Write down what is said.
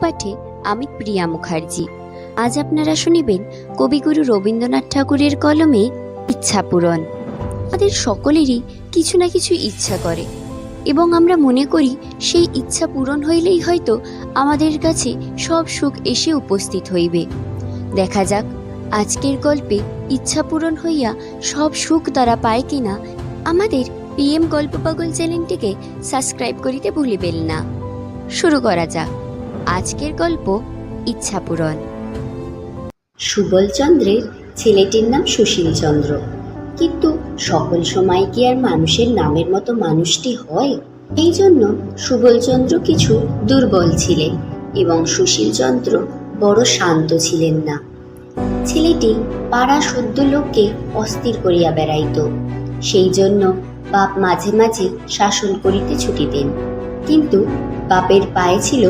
পাঠে আমি প্রিয়া মুখার্জি। আজ আপনারা শুনিবেন কবিগুরু রবীন্দ্রনাথ ঠাকুরের কলমে ইচ্ছা পূরণ। আমাদের সকলেরই কিছু না কিছু ইচ্ছা করে এবং আমরা মনে করি সেই ইচ্ছা পূরণ হইলেই হয়তো আমাদের কাছে সব সুখ এসে উপস্থিত হইবে। দেখা যাক আজকের গল্পে ইচ্ছা পূরণ হইয়া সব সুখ তারা পায় কিনা। আমাদের পিএম গল্প পাগল চ্যানেলটিকে সাবস্ক্রাইব করিতে ভুলিবেন না। শুরু করা যাক আজকের গল্প ইচ্ছা পূরণ। সুবল চন্দ্রের ছেলেটির নাম সুশীল চন্দ্র, কিন্তু সকল সময় কি আর মানুষের নামের মতো মানুষটি হয়? এই জন্য সুবল চন্দ্র কিছু দুর্বল ছিলেন এবং সুশীল চন্দ্র বড় শান্ত ছিলেন না। ছেলেটি পাড়া সদ্য লোককে অস্থির করিয়া বেড়াইত। সেই জন্য বাপ মাঝে মাঝে শাসন করিতে ছুটিতেন, কিন্তু বাপের পায়ে ছিল